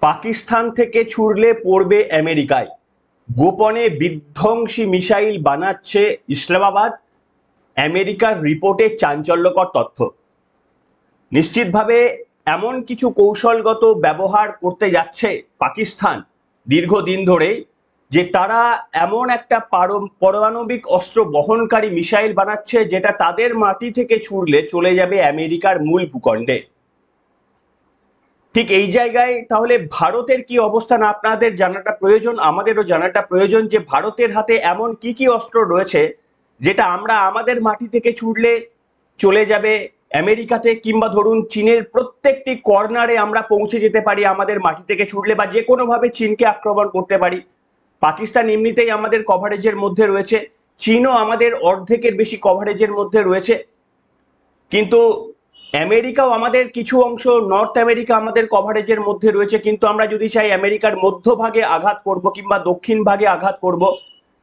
পাকিস্তান থেকে ছুড়লে পড়বে আমেরিকায়, গোপনে বিধ্বংসী মিসাইল বানাচ্ছে ইসলামাবাদ, আমেরিকার রিপোর্টে চাঞ্চল্যকর তথ্য। নিশ্চিতভাবে এমন কিছু কৌশলগত ব্যবহার করতে যাচ্ছে পাকিস্তান দীর্ঘদিন ধরেই, যে তারা এমন একটা পারমাণবিক অস্ত্র বহনকারী মিসাইল বানাচ্ছে যেটা তাদের মাটি থেকে ছুড়লে চলে যাবে আমেরিকার মূল ভূখণ্ডে। ঠিক এই জায়গায় তাহলে ভারতের কি অবস্থান আপনাদের জানাটা প্রয়োজন, আমাদেরও জানাটা প্রয়োজন, যে ভারতের হাতে এমন কি কি অস্ত্র রয়েছে যেটা আমরা আমাদের মাটি থেকে ছুড়লে চলে যাবে আমেরিকাতে, কিংবা ধরুন চীনের প্রত্যেকটি কর্নারে আমরা পৌঁছে যেতে পারি আমাদের মাটি থেকে ছুড়লে, বা যে কোনো ভাবে চীনকে আক্রমণ করতে পারি। পাকিস্তান এমনিতেই আমাদের কভারেজের মধ্যে রয়েছে, চীনও আমাদের অর্ধেকের বেশি কভারেজের মধ্যে রয়েছে, কিন্তু আমেরিকাও আমাদের কিছু অংশ, নর্থ আমেরিকা আমাদের কভারেজের মধ্যে রয়েছে। কিন্তু আমরা যদি চাই আমেরিকার মধ্যভাগে আঘাত করব কিংবা দক্ষিণ ভাগে আঘাত করব,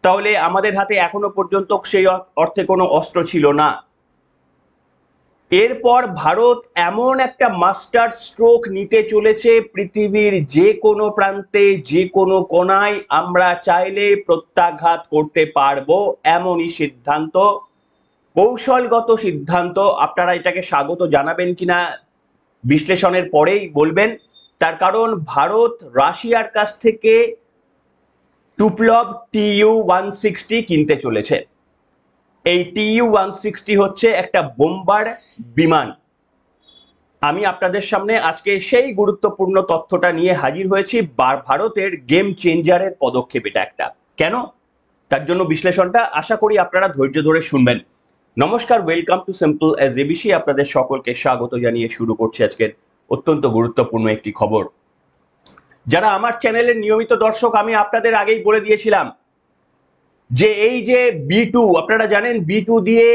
তাহলে আমাদের হাতে এখনো পর্যন্ত সেই অর্থে কোনো অস্ত্র ছিল না। এরপর ভারত এমন একটা মাস্টার স্ট্রোক নিতে চলেছে, পৃথিবীর যে কোনো প্রান্তে যে কোনো কোনায় আমরা চাইলে প্রত্যাঘাত করতে পারবো, এমনই সিদ্ধান্ত, কৌশলগত সিদ্ধান্ত। আপনারা এটাকে স্বাগত জানাবেন কিনা বিশ্লেষণের পরেই বলবেন। তার কারণ ভারত রাশিয়ার কাছ থেকে টুপলভ TU-160 কিনতে চলেছে। এই TU-160 হচ্ছে একটা বোম্বার বিমান। আমি আপনাদের সামনে আজকে সেই গুরুত্বপূর্ণ তথ্যটা নিয়ে হাজির হয়েছি। ভারতের গেম চেঞ্জারের পদক্ষেপ এটা একটা। কেন? তার জন্য বিশ্লেষণটা আশা করি আপনারা ধৈর্য ধরে শুনবেন। নমস্কার, welcome to simple S ABC. আপনাদের সকলকে স্বাগত জানিয়ে শুরু করছি আজকের অত্যন্ত গুরুত্বপূর্ণ একটি খবর। যারা আমার চ্যানেলের নিয়মিত দর্শক, আমি আপনাদের আগেই বলে দিয়েছিলাম যে এই যে B2, আপনারা জানেন B2 দিয়ে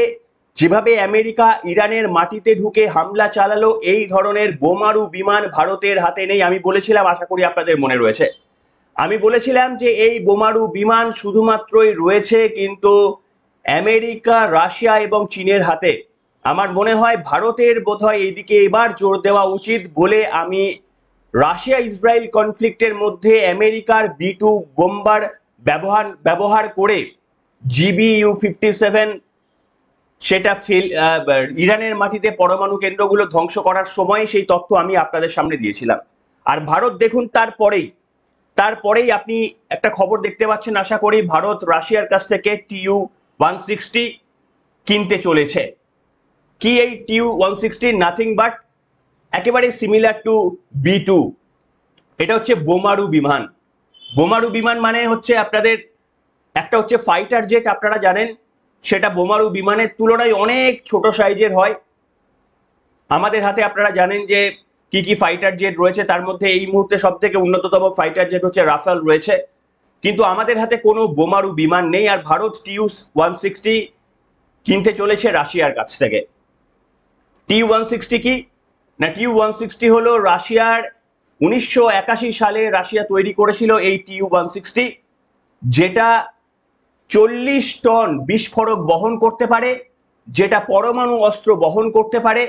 যেভাবে আমেরিকা ইরানের মাটিতে ঢুকে হামলা চালালো, এই ধরনের বোমারু বিমান ভারতের হাতে নেই। আমি বলেছিলাম, আশা করি আপনাদের মনে রয়েছে, আমি বলেছিলাম যে এই বোমারু বিমান শুধুমাত্রই রয়েছে কিন্তু আমেরিকা, রাশিয়া এবং চীনের হাতে। আমার মনে হয় ভারতের বোধহয় এইদিকে এবার জোর দেওয়া উচিত বলে আমি রাশিয়া ইসরায়েল কনফ্লিক্টের মধ্যে আমেরিকার B2 বোম্বার ব্যবহার করে GBU-57 সেটা ইরানের মাটিতে পরমাণু কেন্দ্রগুলো ধ্বংস করার সময় সেই তথ্য আমি আপনাদের সামনে দিয়েছিলাম। আর ভারত দেখুন, তারপরেই আপনি একটা খবর দেখতে পাচ্ছেন, আশা করি ভারত রাশিয়ার কাছ থেকে TU-160 কিনতে চলেছে। কি এই TU-160? নাথিং বাট একেবারে সিমিলার টু B2। এটা হচ্ছে বোমারু বিমান। বোমারু বিমান মানে হচ্ছে আপনাদের একটা হচ্ছে ফাইটার জেট, আপনারা জানেন সেটা বোমারু বিমানের তুলনায় অনেক ছোট সাইজের হয়। আমাদের হাতে আপনারা জানেন যে কি কি ফাইটার জেট রয়েছে, তার মধ্যে এই মুহূর্তে সব থেকে উন্নততম ফাইটার জেট হচ্ছে রাফাল রয়েছে, কিন্তু আমাদের হাতে কোনো বোমারু বিমান নেই। আর ভারত TU-160 কিনতে চলেছে রাশিয়ার কাছ থেকে। TU-160 কি না, TU-160 হলো রাশিয়ার 1981 সালে রাশিয়া তৈরি করেছিল এই TU-160, যেটা 40 টন বিস্ফোরক বহন করতে পারে, যেটা পরমাণু অস্ত্র বহন করতে পারে।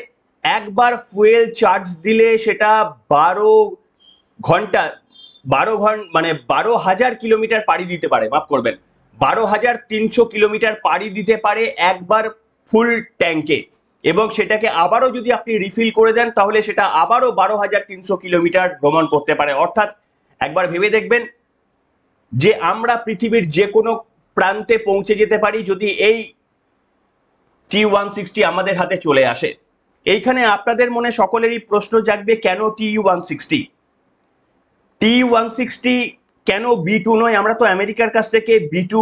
একবার ফুয়েল চার্জ দিলে সেটা 12,000 কিলোমিটার পাড়ি দিতে পারে, মাফ করবেন 12,300 কিলোমিটার পাড়ি দিতে পারে একবার ফুল ট্যাঙ্কে, এবং সেটাকে আবারও যদি আপনি রিফিল করে দেন তাহলে সেটা আবারও 12,300 কিলোমিটার ভ্রমণ করতে পারে। অর্থাৎ একবার ভেবে দেখবেন যে আমরা পৃথিবীর যে কোনো প্রান্তে পৌঁছে যেতে পারি যদি এই TU-160 আমাদের হাতে চলে আসে। এইখানে আপনাদের মনে সকলেরই প্রশ্ন জাগবে, কেন TU-160? TU-160 কেন B2 নয়? আমরা তো আমেরিকার কাছ থেকে B2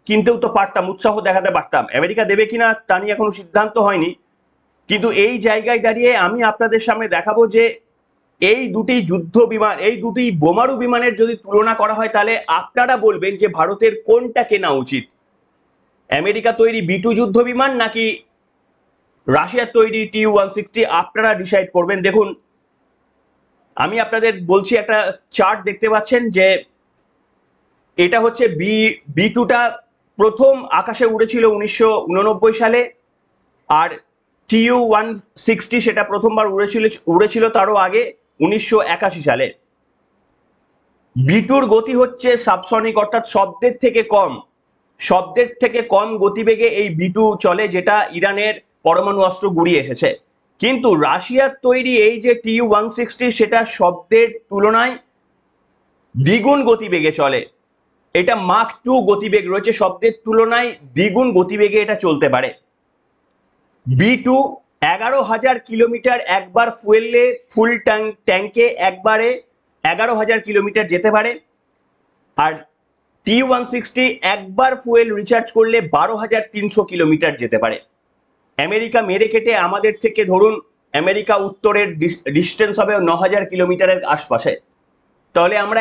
কিনতেও তো পারতাম, উৎসাহ দেখাতে পারতাম। আমেরিকা দেবে কিনা তা নিয়ে এখনো সিদ্ধান্ত হয়নি, কিন্তু এই জায়গায় দাঁড়িয়ে আমি আপনাদের সামনে দেখাবো যে এই দুটি যুদ্ধ বিমান, এই দুটি বোমারু বিমানের যদি তুলনা করা হয় তাহলে আপনারা বলবেন যে ভারতের কোনটা কেনা উচিত, আমেরিকা তৈরি B2 যুদ্ধ বিমান নাকি রাশিয়ার তৈরি TU-160? আপনারা ডিসাইড করবেন। দেখুন, আমি আপনাদের বলছি, একটা চার্ট দেখতে পাচ্ছেন যে এটা হচ্ছে B2টা প্রথম আকাশে উড়েছিল 1989 সালে, আর TU-160 সেটা প্রথমবার উড়েছিল তারও আগে, 1981 সালে। B2 গতি হচ্ছে সাবসনিক, অর্থাৎ শব্দের থেকে কম গতিবেগে এই B2 চলে, যেটা ইরানের পরমাণু অস্ত্র গুড়িয়ে এসেছে। কিন্তু রাশিয়ার তৈরি এই যে TU-160 সেটা শব্দের তুলনায় দ্বিগুণ গতিবেগে চলে। এটা মাক 2 গতিবেগ রয়েছে, শব্দের তুলনায় দ্বিগুণ গতিবেগে এটা চলতে পারে। B2 11,000 কিলোমিটার একবার ফুল ট্যাঙ্কে একবারে 11,000 কিলোমিটার যেতে পারে। আর TU-160 একবার ফুয়েল রিচার্জ করলে 12,300 কিলোমিটার যেতে পারে। আমেরিকা মেরে কেটে আমাদের থেকে ধরুন আমেরিকা উত্তরের ডিস্টেন্স হবে 9,000 কিলোমিটারের আশপাশে, তাহলে আমরা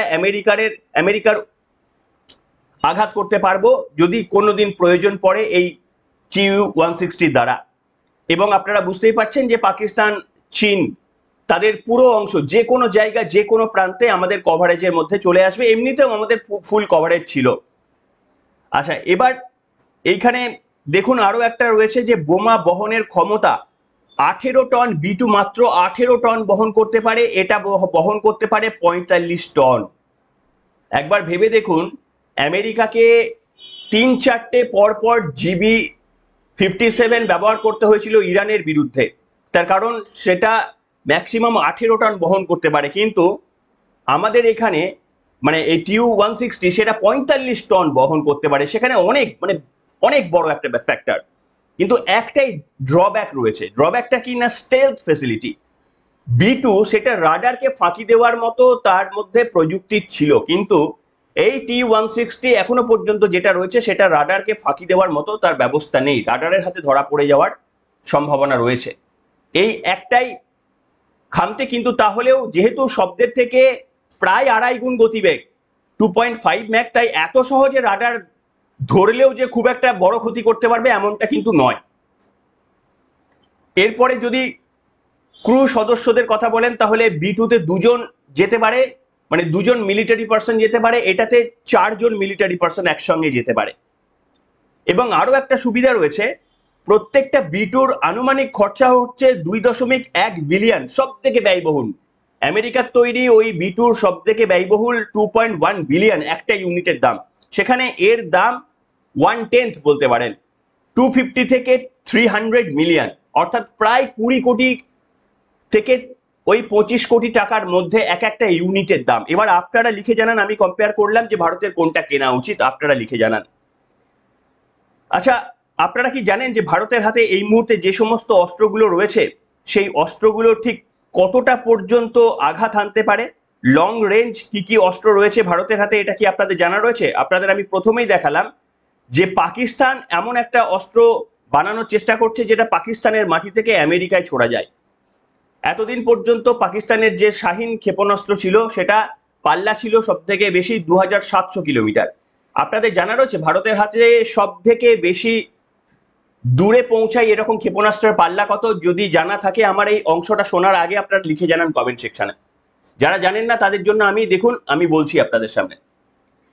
আমেরিকার আঘাত করতে পারবো যদি কোনোদিন প্রয়োজন পড়ে এই TU-160 দ্বারা। এবং আপনারা বুঝতেই পারছেন যে পাকিস্তান, চীন তাদের পুরো অংশ যে কোনো জায়গা যে কোনো প্রান্তে আমাদের কভারেজের মধ্যে চলে আসবে, এমনিতেও আমাদের ফুল কভারেজ ছিল। আচ্ছা, এবার এইখানে দেখুন আরো একটা রয়েছে যে বোমা বহনের ক্ষমতা 18 টন। B2 মাত্র 18 টন বহন করতে পারে, এটা বহন করতে পারে 45 টন। একবার ভেবে দেখুন, আমেরিকাকে 3-4টে পরপর GB-57 ব্যবহার করতে হয়েছিল ইরানের বিরুদ্ধে, তার কারণ সেটা ম্যাক্সিমাম 18 টন বহন করতে পারে। কিন্তু আমাদের এখানে মানে এই TU-160 সেটা 45 টন বহন করতে পারে, সেখানে অনেক বড় একটা ফ্যাক্টর। কিন্তু একটাই ড্রব্যাক রয়েছে। ড্রব্যাকটা কি না, স্টেলথ ফ্যাসিলিটি। B2 সেটা রাডারকে ফাঁকি দেওয়ার মতো তার মধ্যে প্রযুক্তি ছিল, কিন্তু এই TU-160 এখনো পর্যন্ত যেটা রয়েছে সেটা রাডারকে ফাঁকি দেওয়ার মতো তার ব্যবস্থা নেই, রাডারের হাতে ধরা পড়ে যাওয়ার সম্ভাবনা রয়েছে। এই একটাই খামতে। কিন্তু তাহলেও যেহেতু শব্দের থেকে প্রায় 2.5 গুণ গতিবেগ, 2.5 ম্যাক, তাই এত সহজে রাডার ধরলেও যে খুব একটা বড় ক্ষতি করতে পারবে এমনটা কিন্তু নয়। এরপরে যদি ক্রু সদস্যদের কথা বলেন তাহলে B2 তে 2 জন যেতে পারে, মানে 2 জন মিলিটারি পার্সন যেতে পারে, এটাতে 4 জন মিলিটারি পার্সন একসঙ্গে যেতে পারে। এবং আরো একটা সুবিধা রয়েছে, প্রত্যেকটা B2-র আনুমানিক খরচা হচ্ছে 2.1 বিলিয়ন, সব থেকে ব্যয়বহুল। আমেরিকার তৈরি ওই B2-র সব থেকে ব্যয়বহুল 2.1 বিলিয়ন একটা ইউনিটের দাম, সেখানে এর দাম 1/10 বলতে পারেন, 250 থেকে 300 মিলিয়ন, অর্থাৎ প্রায় 20 কোটি থেকে ওই 25 কোটি টাকার মধ্যে এক একটা ইউনিটের দাম। এবার আপনারা লিখে জানান, আমি কম্পেয়ার করলাম যে ভারতের কোনটা কেনা উচিত, আপনারা লিখে জানান। আচ্ছা, আপনারা কি জানেন যে ভারতের হাতে এই মুহূর্তে যে সমস্ত অস্ত্রগুলো রয়েছে সেই অস্ত্রগুলো ঠিক কতটা পর্যন্ত আঘাত হানতে পারে? লং রেঞ্জ কি কি অস্ত্র রয়েছে ভারতের হাতে, এটা কি আপনাদের জানা রয়েছে? আপনাদের আমি প্রথমেই দেখালাম যে পাকিস্তান এমন একটা অস্ত্র বানানোর চেষ্টা করছে যেটা পাকিস্তানের মাটি থেকে আমেরিকায় ছোড়া যায়। এতদিন পর্যন্ত পাকিস্তানের যে শাহিন ক্ষেপণাস্ত্র ছিল সেটা পাল্লা ছিল সব থেকে বেশি 2700 কিলোমিটার। আপনাদের জানা রয়েছে ভারতের হাতে সব থেকে বেশি দূরে পৌঁছায় এরকম ক্ষেপণাস্ত্রের পাল্লা কত? যদি জানা থাকে আমার এই অংশটা শোনার আগে আপনারা লিখে জানান কমেন্ট সেকশনে। যারা জানেন না তাদের জন্য আমি বলছি আপনাদের সামনে।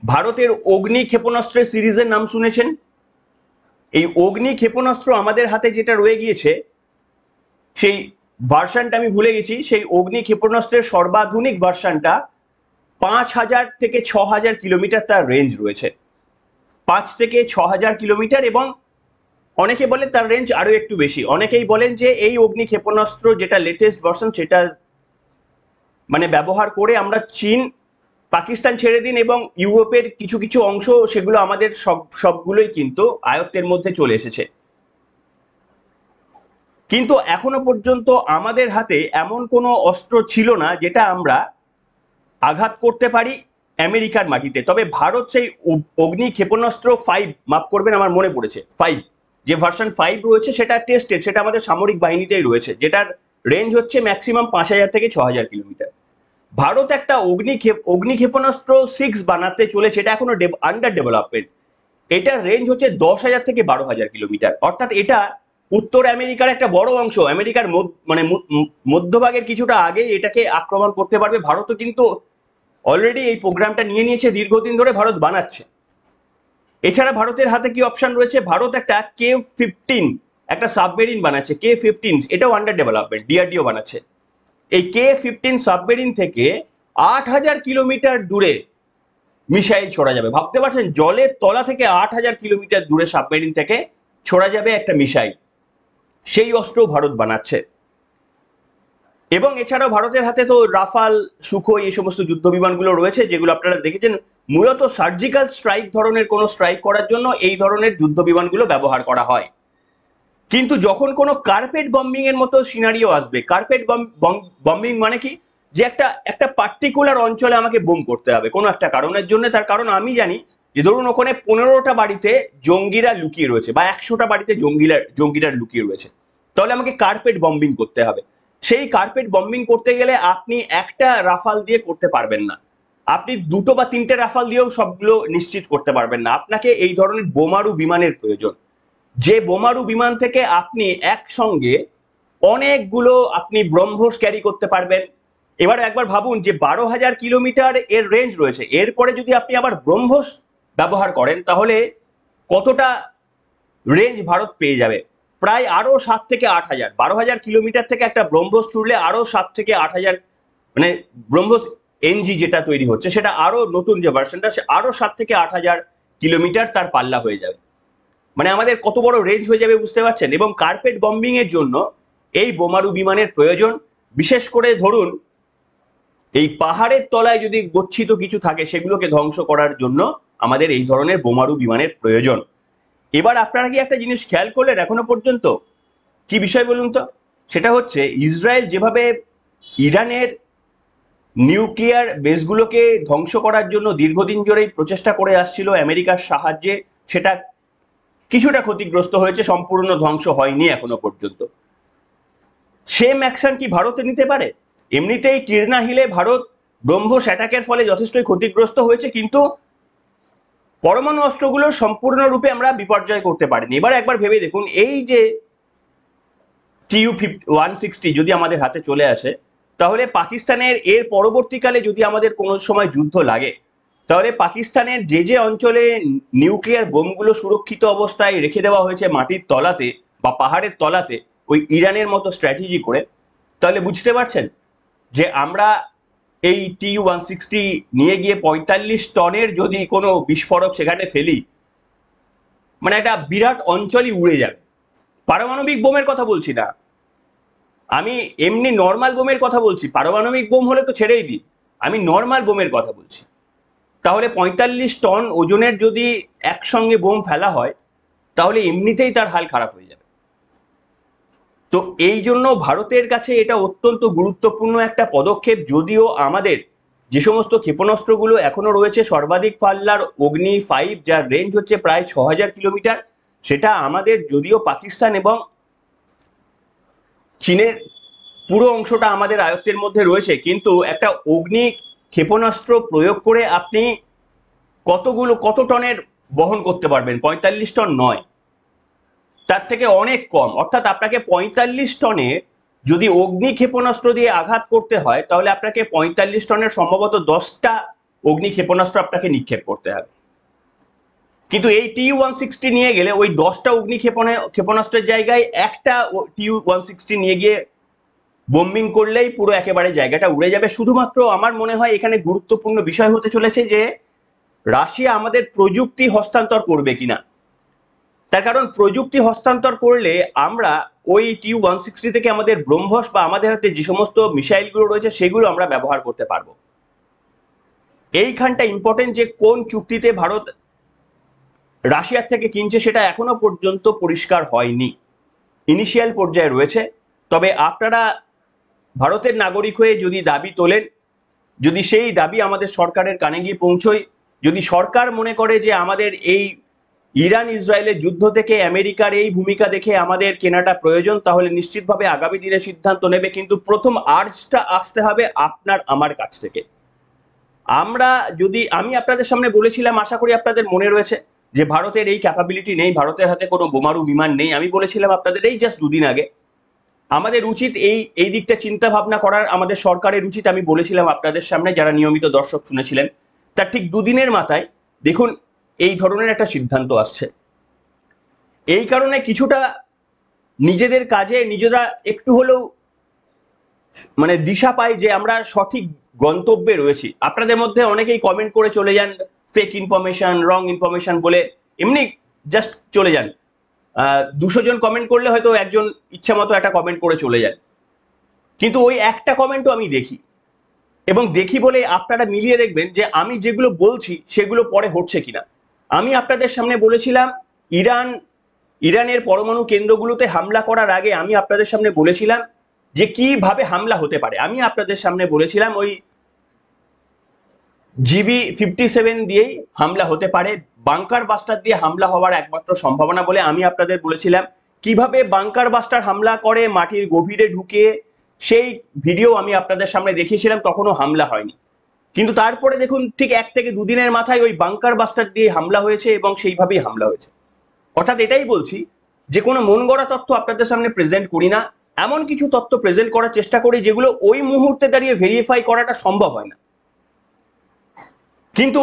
ভারতের অগ্নি ক্ষেপণাস্ত্রের সিরিজের নাম শুনেছেন? এই অগ্নি ক্ষেপণাস্ত্র আমাদের হাতে যেটা রয়ে গিয়েছে সেই ভার্সনটা আমি ভুলে গেছি, সেই অগ্নি ক্ষেপণাস্ত্রের সর্বাধুনিক ভার্সনটা 5,000 থেকে 6,000 কিলোমিটার তার রেঞ্জ রয়েছে, 5 থেকে 6,000 কিলোমিটার। এবং অনেকে বলে তার রেঞ্জ আরো একটু বেশি। অনেকেই বলেন যে এই অগ্নি ক্ষেপণাস্ত্র যেটা লেটেস্ট ভার্সন সেটা মানে ব্যবহার করে আমরা চীন, পাকিস্তান ছেড়ে দিন এবং ইউরোপের কিছু কিছু অংশ, সেগুলো আমাদের সবগুলোই কিন্তু আয়ত্তের মধ্যে চলে এসেছে। কিন্তু এখনো পর্যন্ত আমাদের হাতে এমন কোনো অস্ত্র ছিল না যেটা আমরা আঘাত করতে পারি আমেরিকার মাটিতে। তবে ভারত সেই অগ্নি ক্ষেপণাস্ত্র 5, মাফ করবেন আমার মনে পড়েছে 5, যে ভার্সন 5 রয়েছে সেটা টেস্টেড, সেটা আমাদের সামরিক বাহিনীতেই রয়েছে, যেটার রেঞ্জ হচ্ছে ম্যাক্সিমাম 5,000 থেকে 6,000 কিলোমিটার। ভারত একটা অগ্নি ক্ষেপণাস্ত্র 6 বানাতে চলেছে, এটা এখনো আন্ডার ডেভেলপমেন্ট। এটার রেঞ্জ হচ্ছে 10,000 থেকে 12,000 কিলোমিটার, অর্থাৎ এটা উত্তর আমেরিকার একটা বড় অংশ, আমেরিকার মানে মধ্যভাগের কিছুটা আগে এটাকে আক্রমণ করতে পারবে। ভারতও কিন্তু অলরেডি এই প্রোগ্রামটা নিয়ে নিয়েছে, দীর্ঘদিন ধরে ভারত বানাচ্ছে। এছাড়া ভারতের হাতে কি অপশন রয়েছে? ভারত একটা K-15 একটা সাবমেরিন বানাচ্ছে, K-15, এটাও আন্ডার ডেভেলপমেন্ট, DRDO বানাচ্ছে। এই K-15 সাবমেরিন থেকে 8,000 কিলোমিটার দূরে মিসাইল ছোড়া যাবে। ভাবতে পারছেন, জলের তলা থেকে 8,000 কিলোমিটার দূরে সাবমেরিন থেকে ছোড়া যাবে একটা মিসাইল। সেই অস্ত্র ভারত বানাচ্ছে। এবং এছাড়াও ভারতের হাতে তো রাফাল, সুখোই এই সমস্ত যুদ্ধ বিমানগুলো রয়েছে, যেগুলো আপনারা দেখেছেন মূলত সার্জিক্যাল স্ট্রাইক ধরনের কোনো স্ট্রাইক করার জন্য এই ধরনের যুদ্ধ বিমানগুলো ব্যবহার করা হয়। কিন্তু যখন কোনো কার্পেট বম্বিং এর মতো সিনারিও আসবে, কার্পেট বম্বিং মানে কি, যে একটা একটা পার্টিকুলার অঞ্চলে আমাকে বোম করতে হবে কোনো একটা কারণের জন্য। তার কারণ আমি জানি যে ধরুন ওখানে 15টা বাড়িতে জঙ্গিরা লুকিয়ে রয়েছে বা 100টা বাড়িতে জঙ্গিরা লুকিয়ে রয়েছে, তাহলে আমাকে কার্পেট বম্বিং করতে হবে। সেই কার্পেট বম্বিং করতে গেলে আপনি একটা রাফাল দিয়ে করতে পারবেন না, আপনি 2টো বা 3টে রাফাল দিয়েও সবগুলো নিশ্চিত করতে পারবেন না। আপনাকে এই ধরনের বোমারু বিমানের প্রয়োজন, যে বোমারু বিমান থেকে আপনি একসঙ্গে অনেকগুলো আপনি ব্রহ্মোস ক্যারি করতে পারবেন। এবার একবার ভাবুন যে 12,000 কিলোমিটার এর রেঞ্জ রয়েছে, এরপরে যদি আপনি আবার ব্রহ্মোস ব্যবহার করেন তাহলে কতটা রেঞ্জ ভারত পেয়ে যাবে? প্রায় আরো 7 থেকে 8 হাজার। 12,000 কিলোমিটার থেকে একটা ব্রহ্মোস ছুড়লে আরো 7 থেকে 8 হাজার, মানে ব্রহ্মোস এনজি যেটা তৈরি হচ্ছে সেটা আরো নতুন যে ভার্সনটা, সে আরো 7 থেকে 8 হাজার কিলোমিটার তার পাল্লা হয়ে যাবে। মানে আমাদের কত বড় রেঞ্জ হয়ে যাবে বুঝতে পারছেন। এবং কার্পেট বম্বিং এর জন্য এই বোমারু বিমানের প্রয়োজন। বিশেষ করে ধরুন এই পাহাড়ের তলায় যদি গচ্ছিত কিছু থাকে সেগুলোকে ধ্বংস করার জন্য আমাদের এই ধরনের বোমারু বিমানের প্রয়োজন। এবার আপনারা কি একটা জিনিস খেয়াল করলেন এখনো পর্যন্ত? কি বিষয় বলুন তো? সেটা হচ্ছে ইসরায়েল যেভাবে ইরানের নিউক্লিয়ার বেসগুলোকে ধ্বংস করার জন্য দীর্ঘদিন ধরেই প্রচেষ্টা করে আসছিল আমেরিকার সাহায্যে, সেটা কিছুটা ক্ষতিগ্রস্ত হয়েছে, সম্পূর্ণ ধ্বংস হয়নি এখনো পর্যন্ত। সেম অ্যাকশন কি ভারতে নিতে পারে? এমনিতেই কিরনা হিলে ভারত ব্রহ্মোস অ্যাটাকের ফলে যথেষ্টই ক্ষতিগ্রস্ত হয়েছে, কিন্তু পরমাণু অস্ত্রগুলো সম্পূর্ণরূপে আমরা বিপর্যয় করতে পারিনি। এবার একবার ভেবে দেখুন, এই যে TU-160 যদি আমাদের হাতে চলে আসে, তাহলে পাকিস্তানের এর পরবর্তীকালে যদি আমাদের কোনো সময় যুদ্ধ লাগে, তাহলে পাকিস্তানের যে যে অঞ্চলে নিউক্লিয়ার বোমগুলো সুরক্ষিত অবস্থায় রেখে দেওয়া হয়েছে মাটির তলাতে বা পাহাড়ের তলাতে, ওই ইরানের মতো স্ট্র্যাটেজি করে, তাহলে বুঝতে পারছেন যে আমরা এই TU-160 নিয়ে গিয়ে 45 টনের যদি কোনো বিস্ফোরক সেখানে ফেলি, মানে একটা বিরাট অঞ্চলই উড়ে যাবে। পারমাণবিক বোমের কথা বলছি না আমি, এমনি নর্মাল বোমের কথা বলছি। পারমাণবিক বোম হলে তো ছেড়েই দিই, আমি নর্মাল বোমের কথা বলছি। তাহলে 45 টন ওজনের যদি একসঙ্গে বোম ফেলা হয়, তাহলে এমনিতেই তার হাল খারাপ হয়ে যাবে। তো এই জন্য ভারতের কাছে এটা অত্যন্ত গুরুত্বপূর্ণ একটা পদক্ষেপ। যদিও আমাদের যে সমস্ত ক্ষেপণাস্ত্রগুলো এখনো রয়েছে, সর্বাধিক পাল্লার অগ্নি 5, যার রেঞ্জ হচ্ছে প্রায় 6,000 কিলোমিটার, সেটা আমাদের, যদিও পাকিস্তান এবং চীনের পুরো অংশটা আমাদের আয়ত্তের মধ্যে রয়েছে, কিন্তু একটা অগ্নি ক্ষেপণাস্ত্র প্রয়োগ করে আপনি কত টনের বহন করতে পারবেন? 45 টন নয়, তার থেকে অনেক কম। অর্থাৎ আপনাকে 45 টনে যদি অগ্নি ক্ষেপণাস্ত্র দিয়ে আঘাত করতে হয়, তাহলে আপনাকে 45 টনের সম্ভবত 10টা অগ্নি ক্ষেপণাস্ত্র আপনাকে নিক্ষেপ করতে হবে। কিন্তু এই TU-160 নিয়ে গেলে ওই 10টা অগ্নি ক্ষেপণাস্ত্রের জায়গায় একটা TU-160 নিয়ে গিয়ে বোম্বিং করলেই পুরো একেবারে জায়গাটা উড়ে যাবে। শুধুমাত্র আমার মনে হয় এখানে গুরুত্বপূর্ণ বিষয় হতে চলেছে যে রাশিয়া আমাদের প্রযুক্তি হস্তান্তর করবে কিনা। তার কারণ প্রযুক্তি হস্তান্তর করলে আমরা ওই TU-160 থেকে আমাদের ব্রহ্মস বা আমাদের হাতে যে সমস্ত মিসাইলগুলো রয়েছে সেগুলো আমরা ব্যবহার করতে পারবো। এইখানটা ইম্পর্টেন্ট, যে কোন চুক্তিতে ভারত রাশিয়ার থেকে কিনছে সেটা এখনো পর্যন্ত পরিষ্কার হয়নি, ইনিশিয়াল পর্যায়ে রয়েছে। তবে আপনারা ভারতের নাগরিক হয়ে যদি দাবি তোলেন, যদি সেই দাবি আমাদের সরকারের কানে গিয়ে পৌঁছয়, যদি সরকার মনে করে যে আমাদের এই ইরান ইসরায়েলের যুদ্ধ থেকে আমেরিকার এই ভূমিকা দেখে আমাদের কেনাটা প্রয়োজন, তাহলে নিশ্চিতভাবে আগামী দিনে সিদ্ধান্ত নেবে। কিন্তু প্রথম আর্জটা আসতে হবে আপনার আমার কাছ থেকে। আমি আপনাদের সামনে বলেছিলাম, আশা করি আপনাদের মনে রয়েছে, যে ভারতের এই ক্যাপাবিলিটি নেই, ভারতের হাতে কোনো বোমারু বিমান নেই। আমি বলেছিলাম আপনাদের এই জাস্ট 2 দিন আগে, আমাদের উচিত এই দিকটা চিন্তা ভাবনা করার, আমাদের সরকারের উচিত। আমি বলেছিলাম আপনাদের সামনে, যারা নিয়মিত দর্শক শুনেছিলেন, তার ঠিক 2 দিনের মাথায় দেখুন এই ধরনের একটা সিদ্ধান্ত আসছে। এই কারণে কিছুটা নিজেদের কাজে নিজেরা একটু হলেও মানে দিশা পাই যে আমরা সঠিক গন্তব্যে রয়েছি। আপনাদের মধ্যে অনেকেই কমেন্ট করে চলে যান ফেক ইনফরমেশন, রং ইনফরমেশন বলে, এমনি জাস্ট চলে যান। 200 জন কমেন্ট করলে হয়তো একজন ইচ্ছা মতো একটা কমেন্ট করে চলে যান, কিন্তু ওই একটা কমেন্টও আমি দেখি, এবং দেখি বলে আপনারা মিলিয়ে দেখবেন যে আমি যেগুলো বলছি সেগুলো পরে হচ্ছে কিনা। আমি আপনাদের সামনে বলেছিলাম ইরানের পরমাণু কেন্দ্রগুলোতে হামলা করার আগে আমি আপনাদের সামনে বলেছিলাম যে কিভাবে হামলা হতে পারে। আমি আপনাদের সামনে বলেছিলাম ওই GB-57 দিয়েই হামলা হতে পারে, বাংকার বাস্টার দিয়ে হামলা হওয়ার একমাত্র সম্ভাবনা বলে আমি আপনাদের বলেছিলাম। কিভাবে বাংকার বাস্টার হামলা করে মাটির গভীরে ঢুকে, সেই ভিডিও আমি আপনাদের সামনে দেখিয়েছিলাম, তখনও হামলা হয়নি। কিন্তু তারপরে দেখুন ঠিক 1 থেকে 2 দিনের মাথায় ওই বাংকার বাস্টার দিয়ে হামলা হয়েছে, এবং সেইভাবেই হামলা হয়েছে। অর্থাৎ এটাই বলছি যে কোনো মন গড়া তথ্য আপনাদের সামনে প্রেজেন্ট করি না, এমন কিছু তথ্য প্রেজেন্ট করার চেষ্টা করি যেগুলো ওই মুহূর্তে দাঁড়িয়ে ভেরিফাই করাটা সম্ভব হয় না, কিন্তু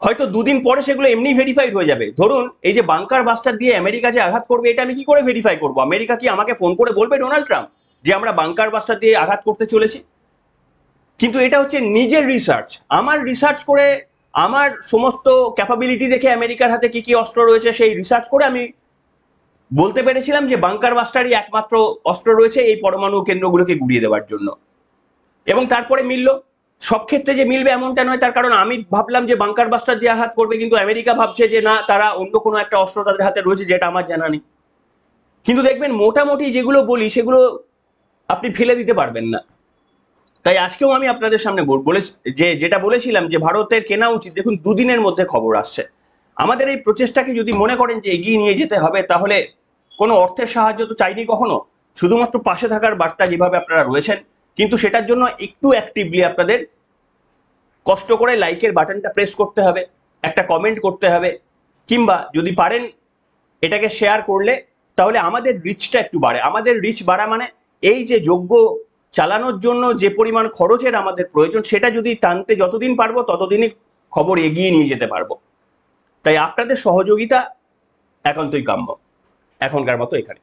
হয়তো 2 দিন পরে সেগুলো এমনি ভেরিফাইড হয়ে যাবে। ধরুন এই যে বাংকার বাস্টার দিয়ে আমেরিকা যে আঘাত করবে, এটা আমি কি করে ভেরিফাই করবো? আমেরিকা কি আমাকে ফোন করে বলবে, ডোনাল্ড ট্রাম্প, যে আমরা বাংকার বাস্টার দিয়ে আঘাত করতে চলেছি? কিন্তু এটা হচ্ছে নিজের রিসার্চ, আমার রিসার্চ করে, আমার সমস্ত ক্যাপাবিলিটি দেখে আমেরিকার হাতে কি কি অস্ত্র রয়েছে সেই রিসার্চ করে আমি বলতে পেরেছিলাম যে বাংকার বাস্টারই একমাত্র অস্ত্র রয়েছে এই পরমাণু কেন্দ্রগুলোকে গুড়িয়ে দেওয়ার জন্য, এবং তারপরে মিলল। সব ক্ষেত্রে যে মিলবে এমনটা নয়, তার কারণ আমি ভাবলাম যে বাংকার বাস্টার দিয়ে আঘাত করবে, কিন্তু আমেরিকা ভাবছে যে না, তারা অন্য কোনো একটা অস্ত্র তাদের হাতে রয়েছে যেটা আমার জানা নেই। কিন্তু দেখবেন মোটামুটি যেগুলো বলি সেগুলো আপনি ফেলে দিতে পারবেন না। তাই আজকেও আমি আপনাদের সামনে বলে যে যেটা বলেছিলাম যে ভারতের কেনা উচিত, দেখুন 2 দিনের মধ্যে খবর আসছে। আমাদের এই প্রচেষ্টাকে যদি মনে করেন যে এগিয়ে নিয়ে যেতে হবে, তাহলে কোনো অর্থের সাহায্য তো চাইনি কখনো, শুধুমাত্র পাশে থাকার বার্তা যেভাবে আপনারা রয়েছেন, কিন্তু সেটার জন্য একটু অ্যাক্টিভলি আপনাদের কষ্ট করে লাইকের বাটনটা প্রেস করতে হবে, একটা কমেন্ট করতে হবে, কিংবা যদি পারেন এটাকে শেয়ার করলে তাহলে আমাদের রিচটা একটু বাড়ে। আমাদের রিচ বাড়া মানে এই যে যোগ্য চালানোর জন্য যে পরিমাণ খরচের আমাদের প্রয়োজন, সেটা যদি টানতে যতদিন পারবো ততদিনই খবর এগিয়ে নিয়ে যেতে পারবো। তাই আপনাদের সহযোগিতা একান্তই কাম্য। এখনকার মতো এখানে।